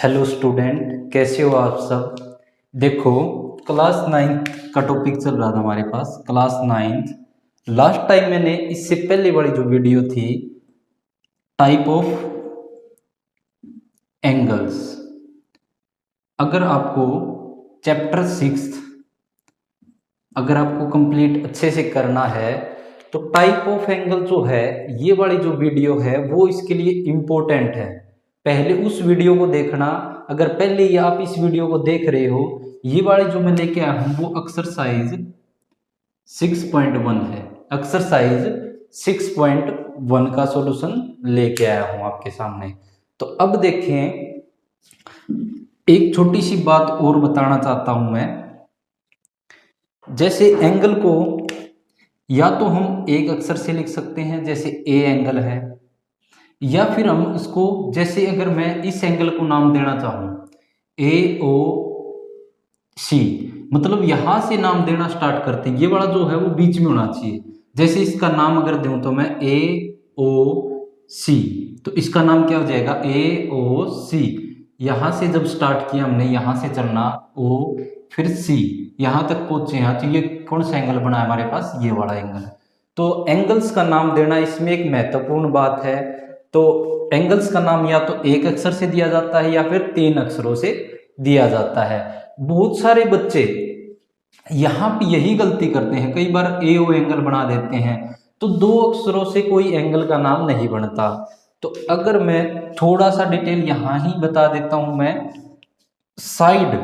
Hello student, कैसे हो आप सब। देखो, क्लास 9 का टॉपिक चल रहा था हमारे पास। क्लास 9 लास्ट टाइम मैंने इससे पहले वाली जो वीडियो थी, टाइप ऑफ एंगल्स, अगर आपको चैप्टर 6 अगर आपको कंप्लीट अच्छे से करना है तो टाइप ऑफ एंगल जो है, ये वाली जो वीडियो है वो इसके लिए इम्पोर्टेंट है। पहले उस वीडियो को देखना। अगर पहले ही आप इस वीडियो को देख रहे हो, ये वाली जो मैं लेके आया हूं वो एक्सरसाइज 6.1 है। एक्सरसाइज 6.1 का सॉल्यूशन लेके आया हूं आपके सामने। तो अब देखें, एक छोटी सी बात और बताना चाहता हूं मैं। जैसे एंगल को या तो हम एक अक्षर से लिख सकते हैं, जैसे ए एंगल है, या फिर हम इसको, जैसे अगर मैं इस एंगल को नाम देना चाहूं ए ओ सी, मतलब यहां से नाम देना स्टार्ट करते हैं। ये वाला जो है वो बीच में होना चाहिए। जैसे इसका नाम अगर दूं तो मैं ए ओ सी, तो इसका नाम क्या हो जाएगा, ए ओ सी। यहां से जब स्टार्ट किया हमने, यहां से चलना ओ फिर सी, यहां तक पहुंचे हैं, तो ये कौन सा एंगल बना है हमारे पास, ये वाला एंगल। तो एंगल्स का नाम देना इसमें एक महत्वपूर्ण बात है। तो एंगल्स का नाम या तो एक अक्षर से दिया जाता है या फिर 3 अक्षरों से दिया जाता है। बहुत सारे बच्चे यहाँ पे यही गलती करते हैं, कई बार ए ओ एंगल बना देते हैं, तो 2 अक्षरों से कोई एंगल का नाम नहीं बनता। तो अगर मैं थोड़ा सा डिटेल यहाँ ही बता देता हूं, मैं साइड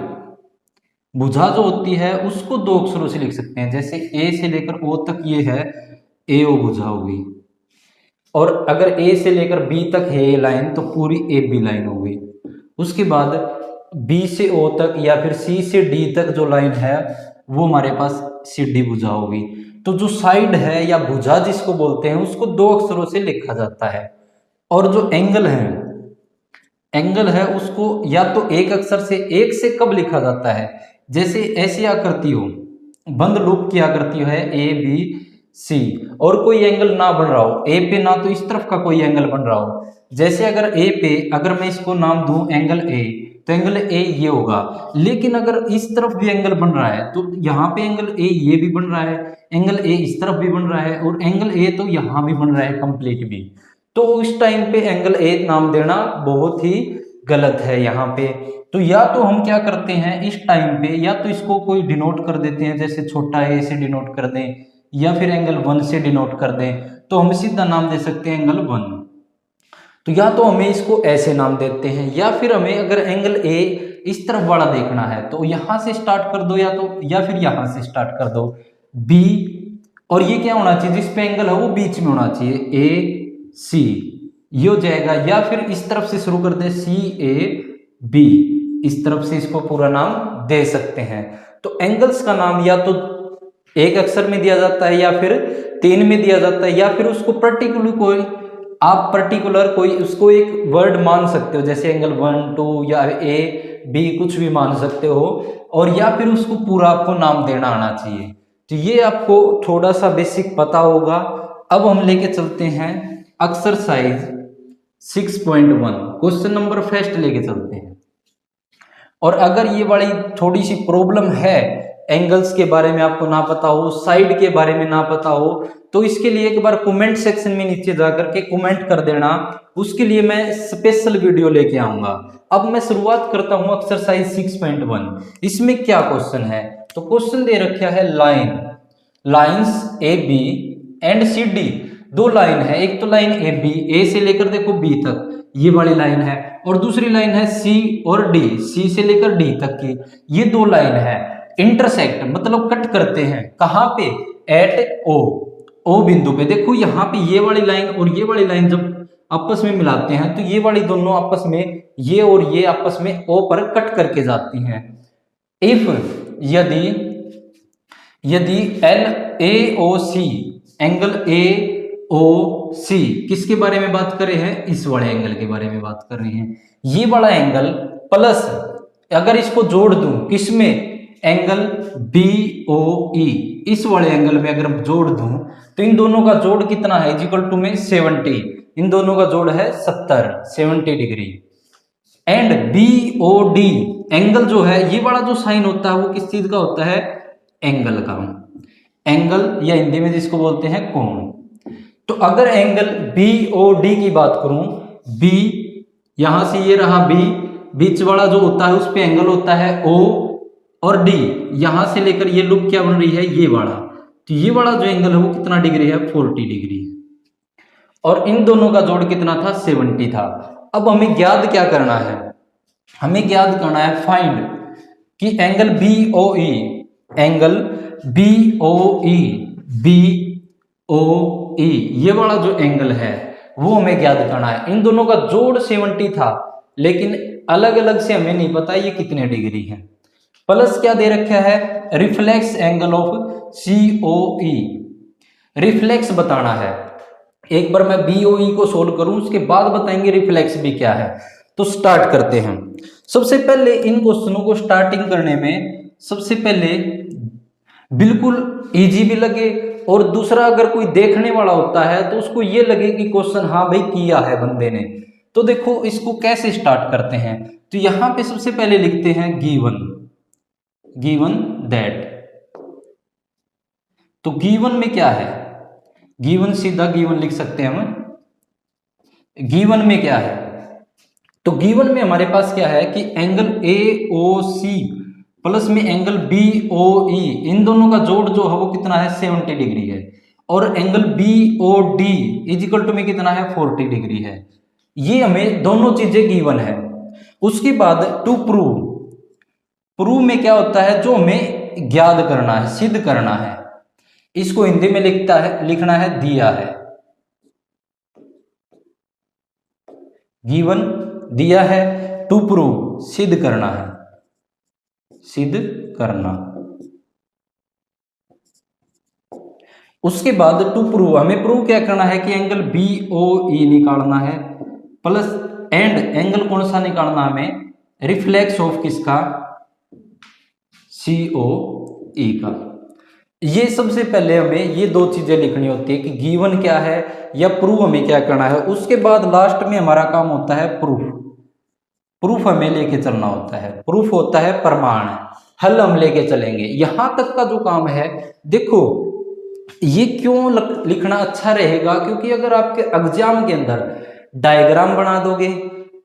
भुजा जो होती है उसको 2 अक्षरों से लिख सकते हैं। जैसे ए से लेकर ओ तक ये है ए ओ भुजा होगी, और अगर ए से लेकर बी तक है ये लाइन, तो पूरी ए बी लाइन हो गई। उसके बाद बी से ओ तक या फिर सी से डी तक जो लाइन है वो हमारे पास सी डी भुजा होगी। तो जो साइड है या भुजा जिसको बोलते हैं, उसको 2 अक्षरों से लिखा जाता है। और जो एंगल है उसको या तो एक अक्षर से, एक से कब लिखा जाता है, जैसे ऐसी आकृति हो, बंद लूप की आकृति है ए बी सी, और कोई एंगल ना बन रहा हो ए पे, ना तो इस तरफ का कोई एंगल बन रहा हो। जैसे अगर ए पे अगर मैं इसको नाम दूं एंगल ए, तो एंगल ए ये होगा। लेकिन अगर इस तरफ भी एंगल बन रहा है तो यहाँ पे एंगल ए ये भी बन रहा है, एंगल ए इस तरफ भी बन रहा है, और एंगल ए तो यहाँ भी बन रहा है कंप्लीट भी। तो उस टाइम पे एंगल ए नाम देना बहुत ही गलत है यहाँ पे। तो या तो हम क्या करते हैं इस टाइम पे, या तो इसको कोई डिनोट कर देते हैं, जैसे छोटा ए से डिनोट कर दें, या फिर एंगल 1 से डिनोट कर दें, तो हम सीधा नाम दे सकते हैं एंगल 1। तो या तो हमें इसको ऐसे नाम देते हैं, या फिर हमें अगर एंगल ए इस तरफ वाला देखना है तो यहां से स्टार्ट कर दो, या फिर यहां से स्टार्ट कर दो बी, और ये क्या होना चाहिए, जिस पे एंगल है वो बीच में होना चाहिए ए सी, ये हो जाएगा। या फिर इस तरफ से शुरू कर दे सी ए बी, इस तरफ से इसको पूरा नाम दे सकते हैं। तो एंगल्स का नाम या तो एक अक्षर में दिया जाता है, या फिर 3 में दिया जाता है, या फिर उसको पर्टिकुलर कोई उसको एक वर्ड मान सकते हो, जैसे एंगल 1 2 या ए बी कुछ भी मान सकते हो, और या फिर उसको पूरा आपको नाम देना आना चाहिए। तो ये आपको थोड़ा सा बेसिक पता होगा। अब हम लेके चलते हैं एक्सरसाइज 6.1, क्वेश्चन नंबर फर्स्ट लेके चलते हैं। और अगर ये वाली थोड़ी सी प्रॉब्लम है, एंगल्स के बारे में आपको ना पता हो, साइड के बारे में ना पता हो, तो इसके लिए एक बार कमेंट सेक्शन में नीचे जाकर के कमेंट कर देना, उसके लिए मैं स्पेशल वीडियो लेके आऊंगा। अब मैं शुरुआत करता हूं एक्सरसाइज 6.1। इसमें क्या क्वेश्चन है, तो क्वेश्चन दे रखा है lines A B and C D. 2 line है, एक तो लाइन ए बी, ए से लेकर देखो बी तक ये वाली लाइन है, और दूसरी लाइन है सी और डी, सी से लेकर डी तक की। ये 2 लाइन है, इंटरसेक्ट मतलब कट करते हैं, कहां पे, एट ओ बिंदु पे। देखो यहाँ पे ये वाली लाइन और ये वाली लाइन जब आपस में मिलाते हैं, तो ये वाली दोनों आपस में, ये और ये आपस में ओ पर कट करके जाती हैं। इफ यदि L A O C, angle A O सी किसके बारे में बात कर रहे हैं, इस वाले एंगल के बारे में बात कर रहे हैं। ये वाला एंगल प्लस, अगर इसको जोड़ दूं किसमें, एंगल बी ओ ई, इस वाले एंगल में अगर जोड़ दूं, तो इन दोनों का जोड़ कितना है, इक्वल टू में 70, इन दोनों का जोड़ है 70 डिग्री। एंड BOD एंगल जो है, ये वाला जो साइन होता है वो किस चीज का होता है? एंगल का। एंगल या हिंदी में जिसको बोलते हैं कोण। तो अगर एंगल BOD की बात करूं, B यहां से ये रहा B, बीच वाला जो होता है उस पे एंगल होता है O, और D यहां से लेकर ये लूप क्या बन रही है? ये वाला। तो ये वाला जो एंगल है वो कितना डिग्री है? 40 डिग्री। और इन दोनों का जोड़ कितना था? 70 था। अब हमें ज्ञात क्या करना है? हमें ज्ञात करना है फाइंड कि angle BOE, angle BOE, BOE ये वाला जो एंगल है वो हमें ज्ञात करना है। इन दोनों का जोड़ 70 था, लेकिन अलग अलग से हमें नहीं पता ये कितने डिग्री है। प्लस क्या दे रखा है? Reflex angle of COE, reflex बताना है। एक बार मैं BOE को सोल्व करूं, उसके बाद बताएंगे रिफ्लेक्स भी क्या है। तो स्टार्ट करते हैं। सबसे पहले इन क्वेश्चनों को स्टार्टिंग करने में सबसे पहले बिल्कुल इजी भी लगे, और दूसरा अगर कोई देखने वाला होता है तो उसको ये लगे कि क्वेश्चन हाँ भाई किया है बंदे ने। तो देखो इसको कैसे स्टार्ट करते हैं। तो यहां पे सबसे पहले लिखते हैं गिवन दैट। तो गिवन में क्या है? गिवन सीधा गिवन लिख सकते हैं हम। गिवन में क्या है? तो गिवन में हमारे पास क्या है कि एंगल AOC प्लस में एंगल BOE, इन दोनों का जोड़ जो है वो कितना है? 70 डिग्री है। और एंगल BOD इजिकल टू में कितना है? 40 डिग्री है। ये हमें दोनों चीजें गिवन है। उसके बाद टू प्रूव में क्या होता है? जो हमें ज्ञात करना है, सिद्ध करना है। इसको हिंदी में लिखना है दिया है। गिवन दिया है, टू प्रूव सिद्ध करना है, सिद्ध करना। उसके बाद टू प्रूव हमें प्रूव क्या करना है कि एंगल BOE निकालना है, प्लस एंड एंगल कौन सा निकालना हमें? रिफ्लेक्स ऑफ किसका? COE का। ये सबसे पहले हमें ये दो चीजें लिखनी होती है कि गिवन क्या है या प्रूफ हमें क्या करना है। उसके बाद लास्ट में हमारा काम होता है प्रूफ हमें लेके चलना होता है। प्रूफ होता है प्रमाण, हल हम लेके चलेंगे। यहां तक का जो काम है, देखो ये क्यों लिखना अच्छा रहेगा, क्योंकि अगर आपके एग्जाम के अंदर डायग्राम बना दोगे,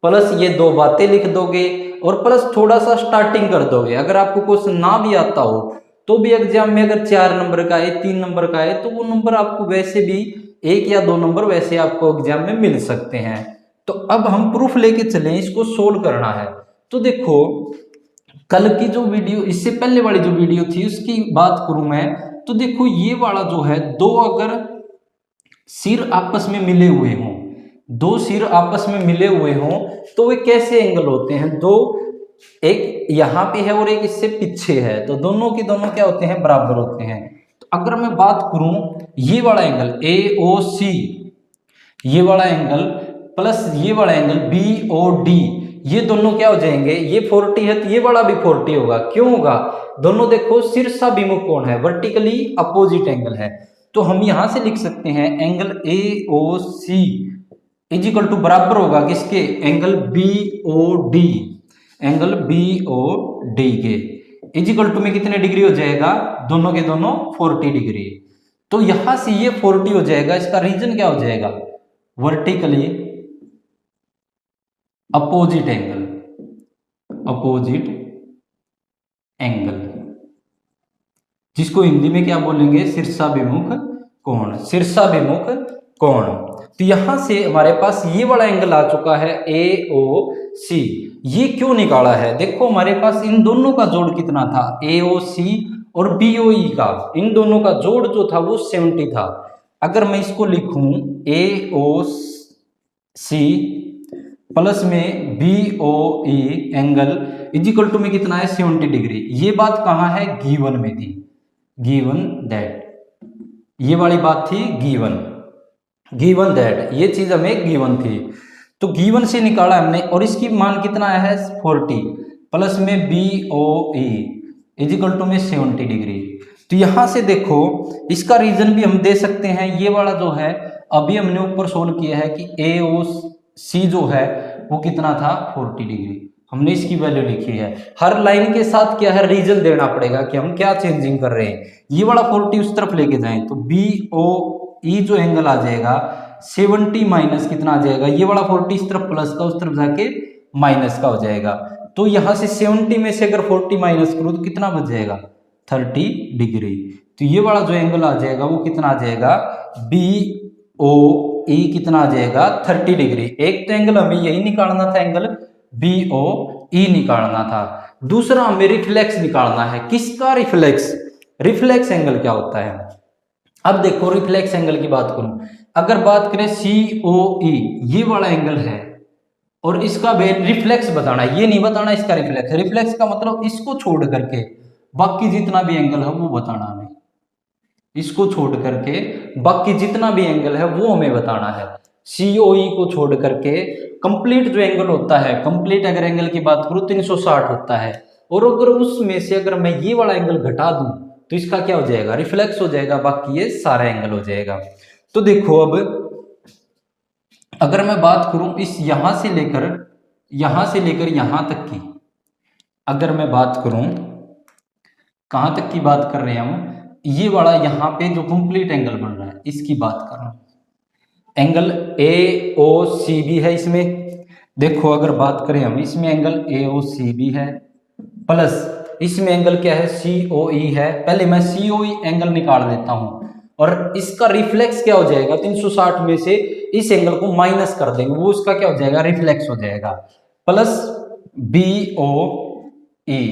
प्लस ये दो बातें लिख दोगे, और प्लस थोड़ा सा स्टार्टिंग कर दोगे, अगर आपको क्वेश्चन ना भी आता हो तो भी एग्जाम में अगर 4 नंबर का है, 3 नंबर का है, तो वो नंबर आपको वैसे भी 1 या 2 नंबर वैसे आपको एग्जाम में मिल सकते हैं। तो अब हम प्रूफ लेके चलें, इसको सोल्व करना है। तो देखो कल की जो वीडियो, इससे पहले वाली जो वीडियो थी उसकी बात करूं मैं, तो देखो ये वाला जो है, दो अगर सिर आपस में मिले हुए हों, दो सिर आपस में मिले हुए हों तो वे कैसे एंगल होते हैं? दो, एक यहाँ पे है और एक इससे पीछे है, तो दोनों के दोनों क्या होते हैं? बराबर होते हैं। तो अगर मैं बात करूं ये वाला एंगल AOC, ये वाला एंगल प्लस ये वाला एंगल BOD, ये दोनों क्या हो जाएंगे? ये 40 है तो ये वाला भी 40 होगा। क्यों होगा? दोनों देखो शीर्षाभिमुख कोण है, वर्टिकली अपोजिट एंगल है। तो हम यहां से लिख सकते हैं एंगल AOC इजिकल टू बराबर होगा किसके? एंगल BOD, एंगल BOD के इजिकल टू में कितने डिग्री हो जाएगा? दोनों के दोनों 40 डिग्री। तो यहां से ये 40 हो जाएगा, इसका रीजन क्या हो जाएगा? Vertically opposite angle, opposite angle, जिसको हिंदी में क्या बोलेंगे? शीर्षाभिमुख कोण, शीर्षाभिमुख कोण। तो यहां से हमारे पास ये वाला एंगल आ चुका है AOC। ये क्यों निकाला है? देखो हमारे पास इन दोनों का जोड़ कितना था? AOC और BOE का, इन दोनों का जोड़ जो था वो 70 था। अगर मैं इसको लिखूं AOC प्लस में BOE एंगल इजिकल टू में कितना है? 70 डिग्री। ये बात कहाँ है? गिवन में थी, गिवन दैट, ये वाली बात थी गिवन दैट, ये चीज हमें गिवन थी। तो गिवन से निकाला हमने, और इसकी मान कितना आया है? 40 प्लस में BOE इजिकल टू में 70 डिग्री। तो यहां से देखो इसका रीजन भी हम दे सकते हैं। ये वाला जो है अभी हमने ऊपर सोल्व किया है कि AOC जो है वो कितना था 40 डिग्री। हमने इसकी वैल्यू लिखी है। हर लाइन के साथ क्या है, रीजन देना पड़ेगा कि हम क्या चेंजिंग कर रहे हैं। ये वाला 40 उस तरफ लेके जाएं तो बी ओ ई जो एंगल आ जाएगा 70 माइनस कितना आ जाएगा, ये वाला 40 इस तरफ प्लस का, उस तरफ जाके माइनस का हो जाएगा। तो यहां से 70 में से अगर 40 माइनस करूं तो कितना बच जाएगा 30 डिग्री। तो ये वाला जो एंगल आ जाएगा वो कितना आ जाएगा बी ओ ई कितना आ जाएगा 30 डिग्री। एक तो एंगल हमें यही निकालना था, एंगल बी ओ ई निकालना था। दूसरा हमें रिफ्लेक्स निकालना है। किसका रिफ्लेक्स? रिफ्लेक्स एंगल क्या होता है? अब देखो रिफ्लेक्स एंगल की बात करूं, अगर बात करें सी ओ ई, ये वाला एंगल है और इसका रिफ्लेक्स बताना है, ये नहीं बताना इसका रिफ्लेक्स। रिफ्लेक्स का मतलब इसको छोड़ करके बाकी जितना भी एंगल है वो बताना हमें। इसको छोड़ करके बाकी जितना भी एंगल है वो हमें बताना है। सीओई को छोड़ करके कंप्लीट जो एंगल होता है, कंप्लीट अगर एंगल की बात करूं 360 होता है, और अगर उसमें से अगर मैं ये वाला एंगल घटा दूं तो इसका क्या हो जाएगा, रिफ्लेक्स हो जाएगा, बाकी ये सारा एंगल हो जाएगा। तो देखो अब अगर मैं बात करूं इस यहां से लेकर यहां तक की, अगर मैं बात करूं कहां तक की बात कर रहे हैं हम, ये वाला यहाँ पे जो कंप्लीट एंगल बन रहा है इसकी बात कर रहा हूं। Angle A O C B है इसमें। देखो अगर बात करें हम, इसमें angle A O C B है, प्लस इसमें एंगल क्या है सी ओ ई है। पहले मैं सी ओ ई एंगल निकाल देता हूं और इसका रिफ्लेक्स क्या हो जाएगा, 360 में से इस एंगल को माइनस कर देंगे, वो उसका क्या हो जाएगा, रिफ्लेक्स हो जाएगा, प्लस बी ओ ई।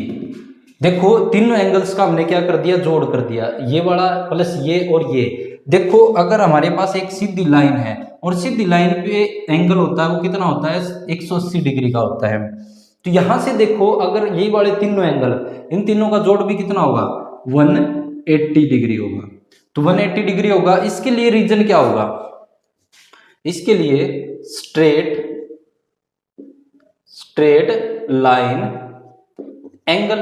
देखो तीनों एंगल्स का हमने क्या कर दिया, जोड़ कर दिया, ये वाला प्लस ये और ये। देखो अगर हमारे पास एक सीधी लाइन है और सीधी लाइन पे एंगल होता है वो कितना होता है 180 डिग्री का होता है। तो यहां से देखो अगर ये वाले तीनों एंगल, इन तीनों का जोड़ भी कितना होगा 180 डिग्री होगा। तो 180 डिग्री होगा। इसके लिए रीजन क्या होगा, इसके लिए स्ट्रेट लाइन एंगल,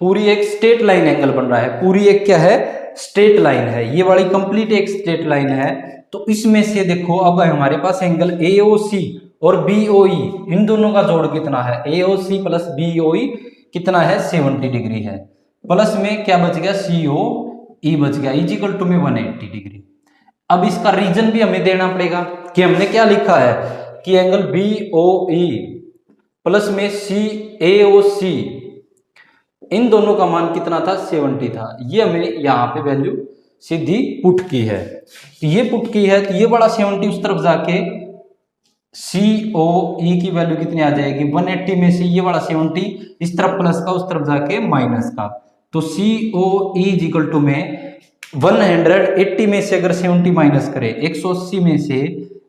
पूरी एक स्ट्रेट लाइन एंगल बन रहा है, पूरी एक क्या है स्ट्रेट लाइन है, ये वाली कंप्लीट एक स्ट्रेट लाइन है। तो इसमें से देखो अब हमारे पास एंगल AOC और BOE, इन दोनों का जोड़ कितना है, AOC प्लस BOE कितना है 70 डिग्री है, प्लस में क्या बच गया COE बच गया, इजिकल टू में 180 डिग्री। अब इसका रीजन भी हमें देना पड़ेगा कि हमने क्या लिखा है कि एंगल BOE प्लस में CAOC, इन दोनों का मान कितना था 70 था। ये हमें यहाँ पे वैल्यू सीधी पुट की है, तो ये पुट की है, तो ये बड़ा 70 उस तरफ जाके COE की वैल्यू कितनी आ जाएगी 180 में से ये वाला 70 इस तरफ प्लस का, उस तरफ जाके माइनस का। तो COE इक्वल टू में 180 में से अगर 70 माइनस करें, 180 में से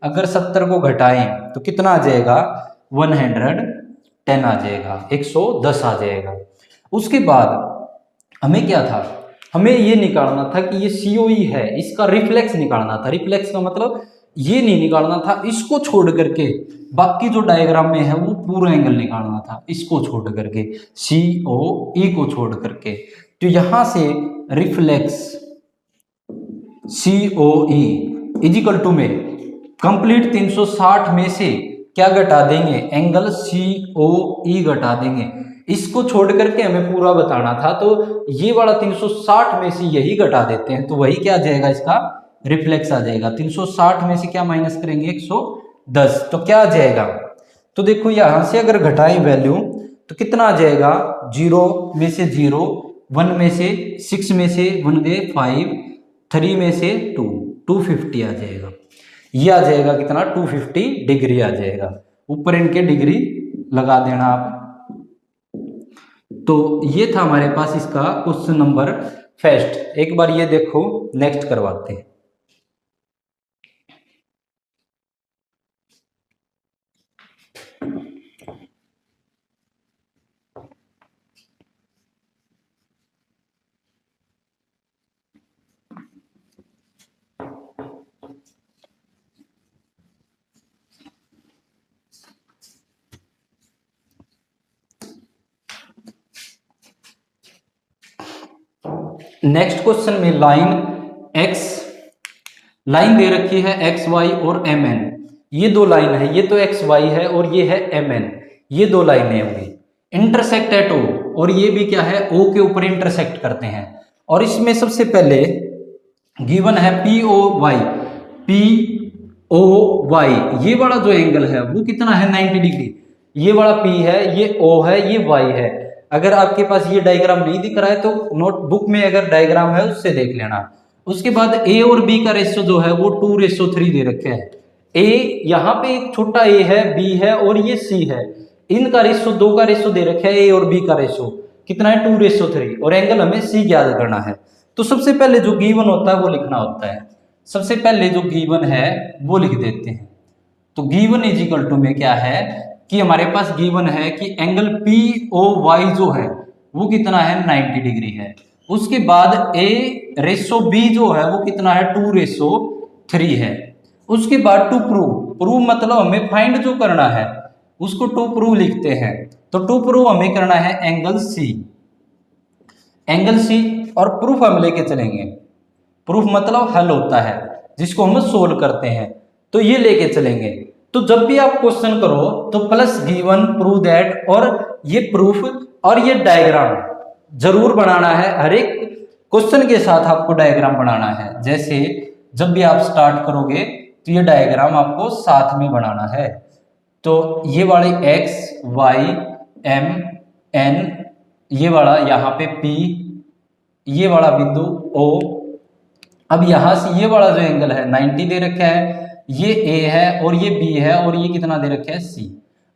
अगर 70 को घटाएं तो कितना आ जाएगा 110 आ जाएगा, 110 आ जाएगा। उसके बाद हमें क्या था, हमें ये निकालना था कि ये COE है, इसका रिफ्लेक्स निकालना था। रिफ्लेक्स का मतलब ये नहीं निकालना था, इसको छोड़ करके बाकी जो डायग्राम में है वो पूरा एंगल निकालना था, इसको छोड़ करके COE को छोड़ करके। तो यहां से रिफ्लेक्स COE इजिकल टू में कंप्लीट 360 में से क्या घटा देंगे, एंगल COE घटा देंगे। इसको छोड़ करके हमें पूरा बताना था, तो ये वाला 360 में से यही घटा देते हैं, तो वही क्या आ जाएगा, इसका रिफ्लेक्स आ जाएगा। 360 में से क्या माइनस करेंगे 110, तो क्या आ जाएगा, तो देखो यहां से अगर घटाएं वैल्यू तो कितना आ जाएगा, 0 में से 0, 1 में से 6 में से 1 गए 5, 3 में से 2, 250 आ जाएगा। ये आ जाएगा कितना 250 डिग्री आ जाएगा। ऊपर इनके डिग्री लगा देना आप। तो ये था हमारे पास इसका क्वेश्चन नंबर फर्स्ट। एक बार ये देखो, नेक्स्ट करवाते हैं। नेक्स्ट क्वेश्चन में लाइन दे रखी है XY और MN। ये दो लाइन है, ये तो एक्स वाई है और ये है एम एन, ये दो लाइनें होंगी। इंटरसेक्ट एट ओ, और ये भी क्या है, ओ के ऊपर इंटरसेक्ट करते हैं। और इसमें सबसे पहले गिवन है P O Y, P O Y, ये वाला जो एंगल है वो कितना है 90 डिग्री। ये वाला पी है, ये ओ है, ये वाई है। अगर आपके पास ये डायग्राम नहीं दिख रहा है तो नोटबुक में अगर डायग्राम है उससे देख लेना। उसके बाद ए और बी का रेशो जो है वो 2:3 दे रखे है। ए यहाँ पे एक छोटा ए है, बी है और ये सी है, इनका रेशो, दो का रेशो दे रखा है, ए और बी का रेशो कितना है 2:3, और एंगल हमें सी ज्ञात करना है। तो सबसे पहले जो गिवन होता है वो लिखना होता है। सबसे पहले जो गिवन है वो लिख देते हैं। तो गिवन इज इक्वल टू में क्या है कि हमारे पास गिवन है कि एंगल पी ओ वाई जो है वो कितना है 90 डिग्री है। उसके बाद ए रेशो बी जो है वो कितना है 2:3 है। उसके बाद टू प्रूव, प्रूव मतलब हमें फाइंड जो करना है उसको टू प्रूव लिखते हैं। तो टू प्रूव हमें करना है एंगल सी, एंगल सी, और प्रूफ हम लेके चलेंगे। प्रूफ मतलब हल होता है जिसको हम सोल्व करते हैं, तो ये लेके चलेंगे। तो जब भी आप क्वेश्चन करो तो प्लस गिवन प्रूव दैट, और ये प्रूफ और ये डायग्राम जरूर बनाना है। हर एक क्वेश्चन के साथ आपको डायग्राम बनाना है। जैसे जब भी आप स्टार्ट करोगे तो ये डायग्राम आपको साथ में बनाना है। तो ये वाले एक्स वाई एम एन, ये वाला यहाँ पे पी, ये वाला बिंदु ओ। अब यहां से ये वाला जो एंगल है 90 दे रखा है, ये ए है और ये बी है और ये कितना दे रखा है सी।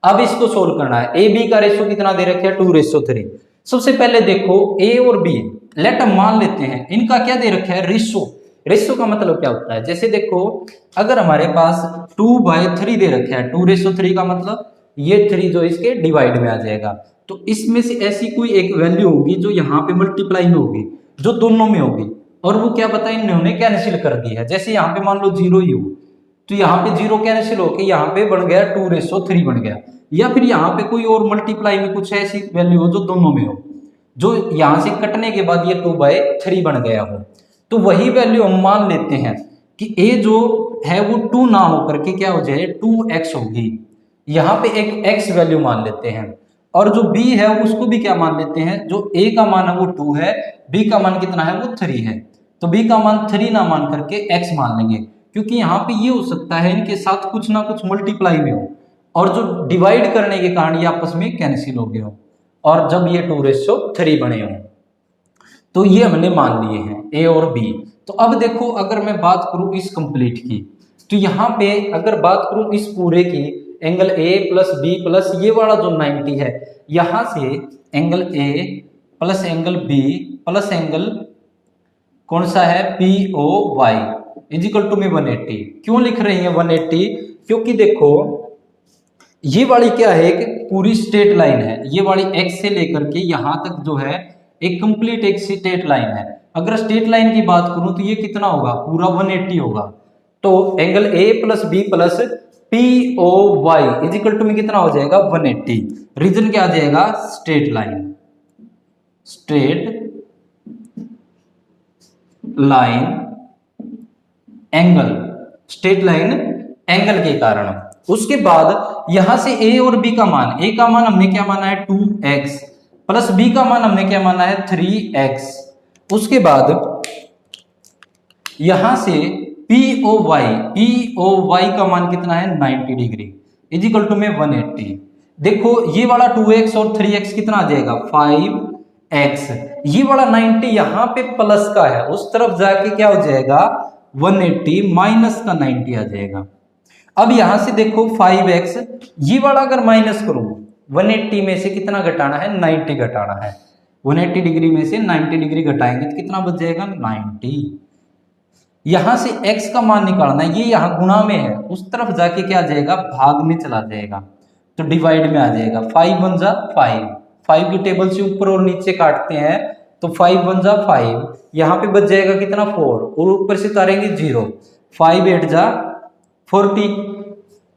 अब इसको सोल्व करना है। ए बी का रेशो कितना दे रखा है 2:3। सबसे पहले देखो ए और बी, लेट हम मान लेते हैं इनका क्या दे रखा है रेशो। रेशो का मतलब क्या होता है, जैसे देखो अगर हमारे पास 2/3 दे रखा है, 2:3 का मतलब ये 3 जो इसके डिवाइड में आ जाएगा। तो इसमें से ऐसी कोई एक वैल्यू होगी जो यहाँ पे मल्टीप्लाई में होगी, जो दोनों में होगी, और वो क्या पता इन्होंने कैंसिल कर दी है। जैसे यहाँ पे मान लो 0 ही हो तो यहाँ पे 0 कैंसिल होके यहाँ पे बन गया 2:3 बन गया। या फिर यहाँ पे कोई और मल्टीप्लाई में कुछ ऐसी वैल्यू हो जो दोनों में हो, जो यहाँ से कटने के बाद ये 2/3 बन गया हो, तो वही वैल्यू हम मान लेते हैं कि ए जो है वो 2 ना होकर के क्या हो जाए 2x होगी। यहाँ पे एक x वैल्यू मान लेते हैं, और जो b है उसको भी क्या मान लेते हैं, जो a का मान है वो 2 है, b का मान कितना है वो 3 है। तो b का मान 3 ना मान करके x मान लेंगे, क्योंकि यहाँ पे ये हो सकता है इनके साथ कुछ ना कुछ मल्टीप्लाई में हो, और जो डिवाइड करने के कारण ये आपस में कैंसिल हो गए हो, और जब ये 2:3 बने हो। तो ये हमने मान लिए हैं ए और बी। तो अब देखो अगर मैं बात करूं इस कंप्लीट की, तो यहाँ पे अगर बात करूं इस पूरे की, angle A plus B plus ये वाला जो 90 है, यहां से angle A plus angle B plus angle कौन सा है P O Y is equal to में 180। क्यों लिख रही है 180, क्योंकि देखो ये वाली क्या है एक पूरी स्ट्रेट लाइन है, ये वाली एक्स से लेकर के यहां तक जो है एक कंप्लीट एक स्ट्रेट लाइन है। अगर स्ट्रेट लाइन की बात करूं तो ये कितना होगा पूरा 180 होगा। तो angle A plus B plus P O Y is equal to में कितना हो जाएगा 180। रीजन क्या आ जाएगा straight line, straight line angle, straight line angle के कारण। उसके बाद यहां से ए और बी का मान, ए का मान हमने क्या माना है 2x प्लस बी का मान हमने क्या माना है 3x। उसके बाद यहां से पी ओ वाई का मान कितना है 90 डिग्री इजिकल टू में 180। देखो ये वाला 2x और 3x कितना आ जाएगा 5x। ये वाला 90 यहां पे प्लस का है, उस तरफ जाके क्या हो जाएगा 180 माइनस का 90 आ जाएगा। अब यहां से देखो 5x, ये वाला अगर माइनस करूं 180 में से कितना घटाना है 90 घटाना है। 180 डिग्री में से 90 डिग्री घटाएंगे तो कितना बच जाएगा 90। यहां से x का मान निकालना है, ये यहां गुणा में है, उस तरफ जाके क्या आ जाएगा भाग में चला जाएगा, तो डिवाइड में आ जाएगा। 5 1 जा 5 की टेबल से ऊपर और नीचे काटते हैं तो 5 1 जा 5, यहाँ पे बच जाएगा कितना 4, और ऊपर से उतारेंगे 0, 5 8 जा 40।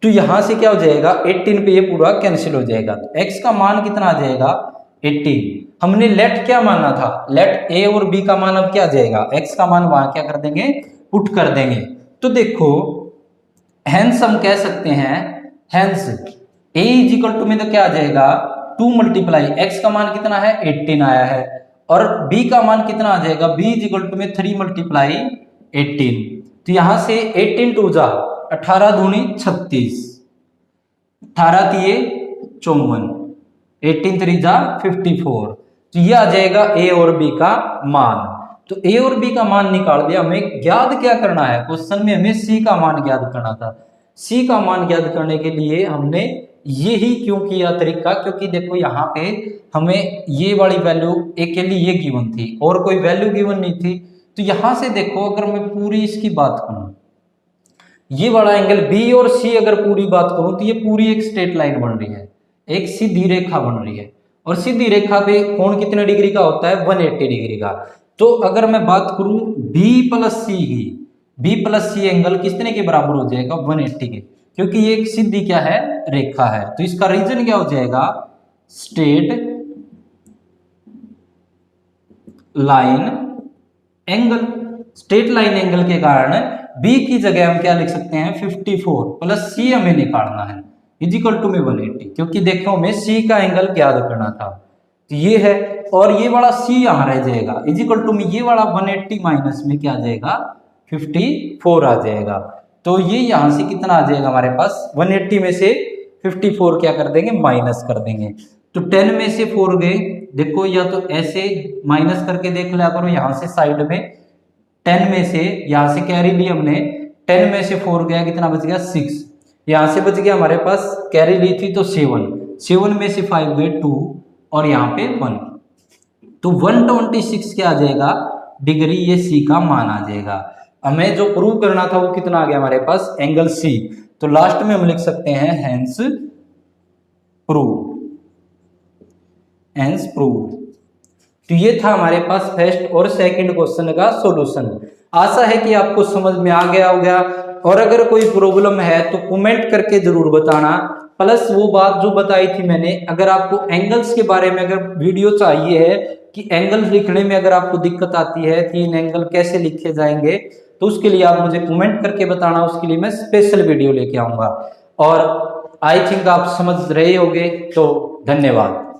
तो यहां से क्या हो जाएगा 18 पे ये पूरा कैंसिल हो जाएगा। तो x का मान कितना आ जाएगा 18। हमने लेट क्या माना था, लेट a और b का मान अब क्या आ जाएगा, x का मान वहां क्या कर देंगे पुट कर देंगे। तो देखो हेंस हम कह सकते हैं, hence a is equal to में तो क्या आ जाएगा 2 मल्टीप्लाई x का मान कितना है 18 आया है, और b का मान कितना आ जाएगा b इज इक्वल टू में 3 मल्टीप्लाई 18। तो यहां से 18 टू जा 18 दूनी 36, 18 तिये 54, 18 3 जा 54। तो ये आ जाएगा a और b का मान। तो a और b का मान निकाल दिया। हमें ज्ञात क्या करना है, क्वेश्चन में हमें c का मान ज्ञात करना था। c का मान ज्ञात करने के लिए हमने ये ही क्यों किया तरीका, क्योंकि देखो यहाँ पे हमें ये वाली वैल्यू एक के लिए ये गिवन थी और कोई वैल्यू गिवन नहीं थी। तो यहां से देखो अगर मैं पूरी इसकी बात करूं, ये वाला एंगल बी और सी अगर पूरी बात करूं तो ये पूरी एक स्ट्रेट लाइन बन रही है, एक सीधी रेखा बन रही है, और सीधी रेखा पे कोण कितने डिग्री का होता है 180 डिग्री का। तो अगर मैं बात करूं बी प्लस सी की, बी प्लस सी एंगल कितने के बराबर हो जाएगा 180 के, क्योंकि ये एक सीधी क्या है रेखा है। तो इसका रीजन क्या हो जाएगा straight line angle. Straight line angle के कारण बी की जगह हम क्या लिख सकते हैं 54 प्लस सी हमें निकालना है इज इक्वल टू में 180, क्योंकि देखो हमें सी का एंगल ज्ञात करना था। तो ये है, और ये वाला सी यहां रह जाएगा इज इक्वल टू में ये वाला 180 माइनस में क्या आ जाएगा 54 आ जाएगा। तो ये यहां से कितना आ जाएगा हमारे पास 180 में से 54 क्या कर देंगे माइनस कर देंगे। तो 10 में से 4 गए, देखो या तो ऐसे माइनस करके देख लिया करो यहां से साइड में, 10 में से यहां से कैरी ली हमने, 10 में से 4 गया कितना बच गया 6, यहां से बच गया हमारे पास कैरी ली थी तो 7, 7 में से 5 गए 2 और यहाँ पे 1, तो 126 क्या आ जाएगा डिग्री, ये सी का मान आ जाएगा। हमें जो प्रूव करना था वो कितना आ गया हमारे पास एंगल सी। तो लास्ट में हम लिख सकते हैं हेंस प्रूव, हेंस प्रूव। तो ये था हमारे पास फर्स्ट और सेकंड क्वेश्चन का सॉल्यूशन। आशा है कि आपको समझ में आ गया होगा, और अगर कोई प्रॉब्लम है तो कमेंट करके जरूर बताना। प्लस वो बात जो बताई थी मैंने, अगर आपको एंगल्स के बारे में अगर वीडियो चाहिए है कि एंगल्स लिखने में अगर आपको दिक्कत आती है 3 एंगल कैसे लिखे जाएंगे, तो उसके लिए आप मुझे कमेंट करके बताना, उसके लिए मैं स्पेशल वीडियो लेके आऊंगा। और आई थिंक आप समझ रहे होंगे, तो धन्यवाद।